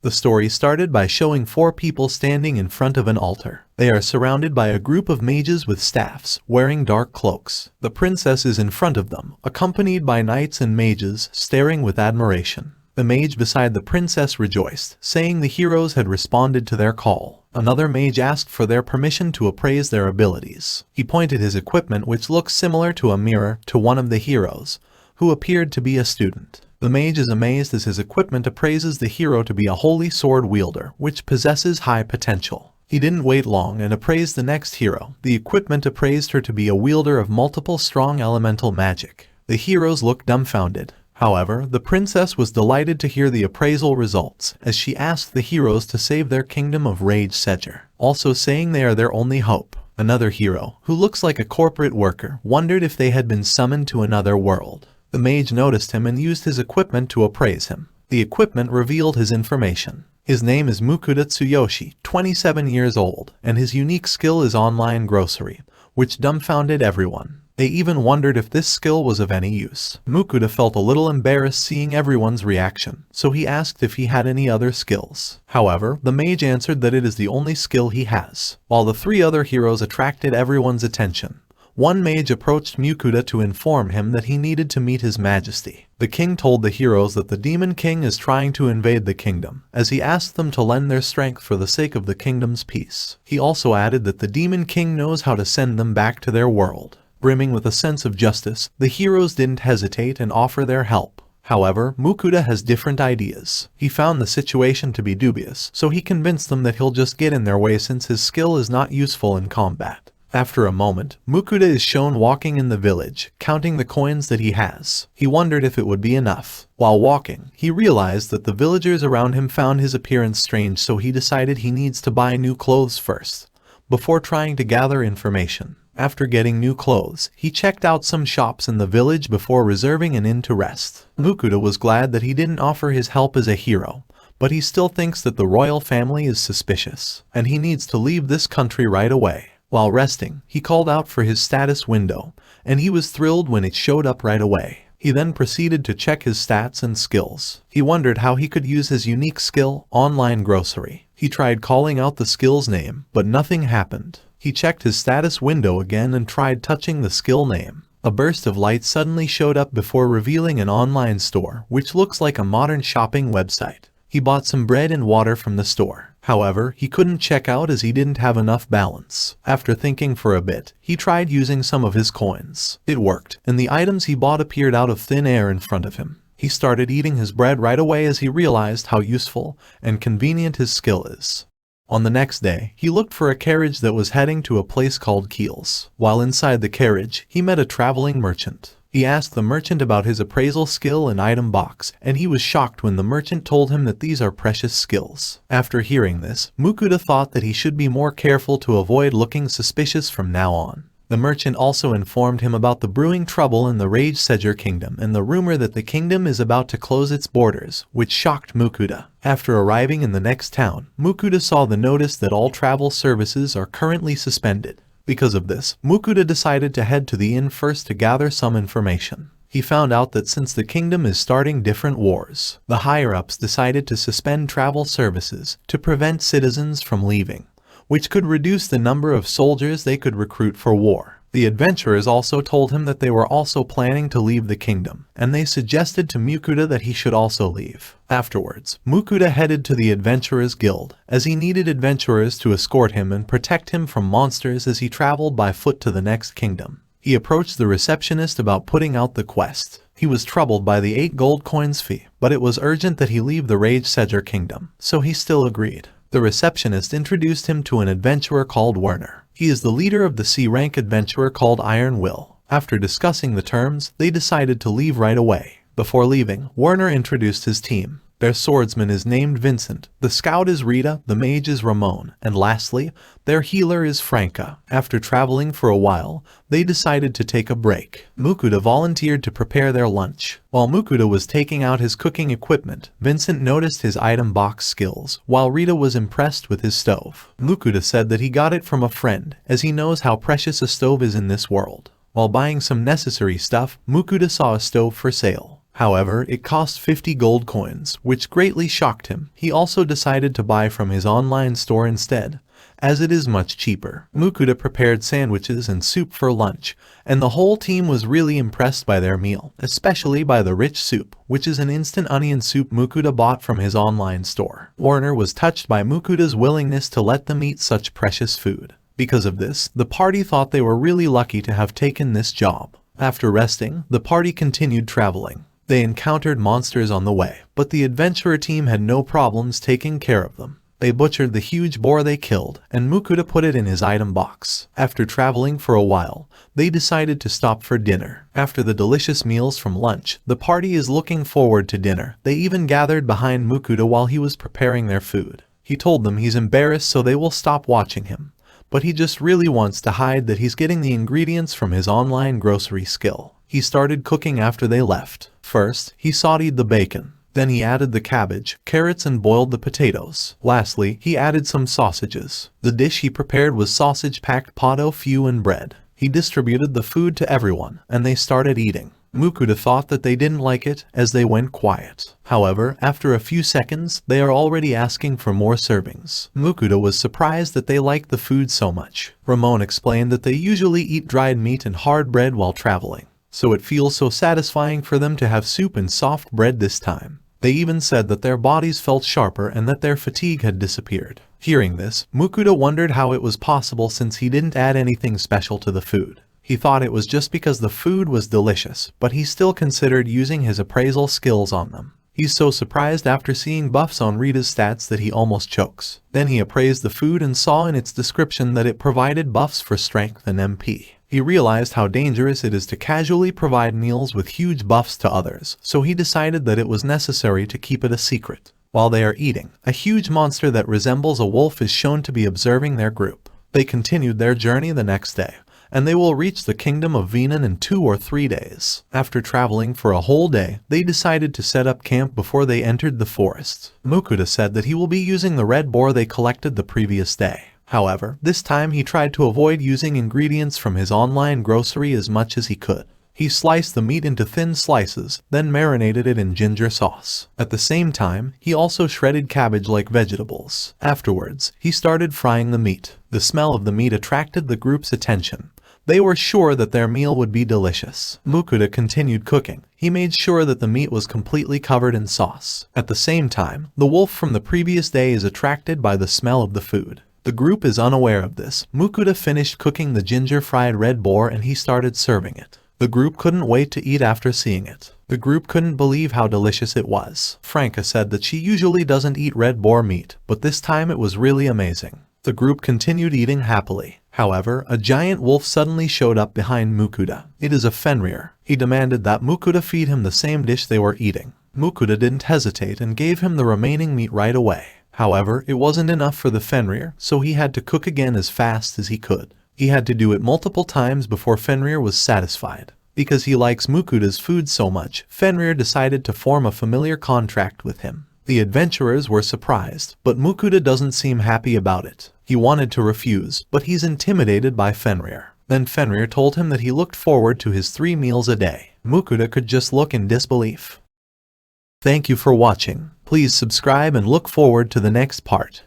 The story started by showing 4 people standing in front of an altar. They are surrounded by a group of mages with staffs, wearing dark cloaks. The princess is in front of them, accompanied by knights and mages, staring with admiration. The mage beside the princess rejoiced, saying the heroes had responded to their call. Another mage asked for their permission to appraise their abilities. He pointed his equipment, which looks similar to a mirror, to one of the heroes, who appeared to be a student. The mage is amazed as his equipment appraises the hero to be a holy sword wielder, which possesses high potential. He didn't wait long and appraised the next hero. The equipment appraised her to be a wielder of multiple strong elemental magic. The heroes looked dumbfounded. However, the princess was delighted to hear the appraisal results, as she asked the heroes to save their kingdom of Rage Sedger, also saying they are their only hope. Another hero, who looks like a corporate worker, wondered if they had been summoned to another world. The mage noticed him and used his equipment to appraise him. The equipment revealed his information. His name is Mukuda Tsuyoshi, 27 years old, and his unique skill is online grocery, which dumbfounded everyone. They even wondered if this skill was of any use. Mukuda felt a little embarrassed seeing everyone's reaction, so he asked if he had any other skills. However, the mage answered that it is the only skill he has. While the 3 other heroes attracted everyone's attention, one mage approached Mukuda to inform him that he needed to meet his majesty. The king told the heroes that the demon king is trying to invade the kingdom, as he asked them to lend their strength for the sake of the kingdom's peace. He also added that the demon king knows how to send them back to their world. Brimming with a sense of justice, the heroes didn't hesitate and offer their help. However, Mukuda has different ideas. He found the situation to be dubious, so he convinced them that he'll just get in their way since his skill is not useful in combat. After a moment, Mukuda is shown walking in the village, counting the coins that he has. He wondered if it would be enough. While walking, he realized that the villagers around him found his appearance strange, so he decided he needs to buy new clothes first, before trying to gather information. After getting new clothes, he checked out some shops in the village before reserving an inn to rest. Mukuda was glad that he didn't offer his help as a hero, but he still thinks that the royal family is suspicious, and he needs to leave this country right away. While resting, he called out for his status window, and he was thrilled when it showed up right away. He then proceeded to check his stats and skills. He wondered how he could use his unique skill, online grocery. He tried calling out the skill's name, but nothing happened. He checked his status window again and tried touching the skill name. A burst of light suddenly showed up before revealing an online store, which looks like a modern shopping website. He bought some bread and water from the store. However, he couldn't check out as he didn't have enough balance. After thinking for a bit, he tried using some of his coins. It worked, and the items he bought appeared out of thin air in front of him. He started eating his bread right away as he realized how useful and convenient his skill is. On the next day, he looked for a carriage that was heading to a place called Keels. While inside the carriage, he met a traveling merchant. He asked the merchant about his appraisal skill and item box, and he was shocked when the merchant told him that these are precious skills. After hearing this, Mukuda thought that he should be more careful to avoid looking suspicious from now on. The merchant also informed him about the brewing trouble in the Rage Sedger kingdom and the rumor that the kingdom is about to close its borders, which shocked Mukuda. After arriving in the next town, Mukuda saw the notice that all travel services are currently suspended. Because of this, Mukuda decided to head to the inn first to gather some information. He found out that since the kingdom is starting different wars, the higher-ups decided to suspend travel services to prevent citizens from leaving, which could reduce the number of soldiers they could recruit for war. The adventurers also told him that they were also planning to leave the kingdom, and they suggested to Mukuda that he should also leave. Afterwards, Mukuda headed to the Adventurers Guild, as he needed adventurers to escort him and protect him from monsters as he traveled by foot to the next kingdom. He approached the receptionist about putting out the quest. He was troubled by the 8 gold coins fee, but it was urgent that he leave the Rage Sedger kingdom, so he still agreed. The receptionist introduced him to an adventurer called Werner. He is the leader of the C-rank adventurer called Iron Will. After discussing the terms, they decided to leave right away. Before leaving, Werner introduced his team. Their swordsman is named Vincent, the scout is Rita, the mage is Ramon, and lastly, their healer is Franca. After traveling for a while, they decided to take a break. Mukuda volunteered to prepare their lunch. While Mukuda was taking out his cooking equipment, Vincent noticed his item box skills, while Rita was impressed with his stove. Mukuda said that he got it from a friend, as he knows how precious a stove is in this world. While buying some necessary stuff, Mukuda saw a stove for sale. However, it cost 50 gold coins, which greatly shocked him. He also decided to buy from his online store instead, as it is much cheaper. Mukuda prepared sandwiches and soup for lunch, and the whole team was really impressed by their meal, especially by the rich soup, which is an instant onion soup Mukuda bought from his online store. Warner was touched by Mukuda's willingness to let them eat such precious food. Because of this, the party thought they were really lucky to have taken this job. After resting, the party continued traveling. They encountered monsters on the way, but the adventurer team had no problems taking care of them. They butchered the huge boar they killed, and Mukuda put it in his item box. After traveling for a while, they decided to stop for dinner. After the delicious meals from lunch, the party is looking forward to dinner. They even gathered behind Mukuda while he was preparing their food. He told them he's embarrassed so they will stop watching him, but he just really wants to hide that he's getting the ingredients from his online grocery skill. He started cooking after they left. First, he sauteed the bacon. Then he added the cabbage, carrots and boiled the potatoes. Lastly, he added some sausages. The dish he prepared was sausage-packed pot au feu and bread. He distributed the food to everyone, and they started eating. Mukuda thought that they didn't like it, as they went quiet. However, after a few seconds, they are already asking for more servings. Mukuda was surprised that they liked the food so much. Ramon explained that they usually eat dried meat and hard bread while traveling, so it feels so satisfying for them to have soup and soft bread this time. They even said that their bodies felt sharper and that their fatigue had disappeared. Hearing this, Mukuda wondered how it was possible since he didn't add anything special to the food. He thought it was just because the food was delicious, but he still considered using his appraisal skills on them. He's so surprised after seeing buffs on Rita's stats that he almost chokes. Then he appraised the food and saw in its description that it provided buffs for strength and MP. He realized how dangerous it is to casually provide meals with huge buffs to others, so he decided that it was necessary to keep it a secret. While they are eating, a huge monster that resembles a wolf is shown to be observing their group. They continued their journey the next day, and they will reach the kingdom of Venan in 2 or 3 days. After traveling for a whole day, they decided to set up camp before they entered the forest. Mukuda said that he will be using the red boar they collected the previous day. However, this time he tried to avoid using ingredients from his online grocery as much as he could. He sliced the meat into thin slices, then marinated it in ginger sauce. At the same time, he also shredded cabbage like vegetables. Afterwards, he started frying the meat. The smell of the meat attracted the group's attention. They were sure that their meal would be delicious. Mukuda continued cooking. He made sure that the meat was completely covered in sauce. At the same time, the wolf from the previous day is attracted by the smell of the food. The group is unaware of this. Mukuda finished cooking the ginger-fried red boar and he started serving it. The group couldn't wait to eat after seeing it. The group couldn't believe how delicious it was. Franca said that she usually doesn't eat red boar meat, but this time it was really amazing. The group continued eating happily. However, a giant wolf suddenly showed up behind Mukuda. It is a fenrir. He demanded that Mukuda feed him the same dish they were eating. Mukuda didn't hesitate and gave him the remaining meat right away. However, it wasn't enough for the fenrir, so he had to cook again as fast as he could. He had to do it multiple times before Fenrir was satisfied. Because he likes Mukuda's food so much, Fenrir decided to form a familiar contract with him. The adventurers were surprised, but Mukuda doesn't seem happy about it. He wanted to refuse, but he's intimidated by Fenrir. Then Fenrir told him that he looked forward to his 3 meals a day. Mukuda could just look in disbelief. Thank you for watching. Please subscribe and look forward to the next part.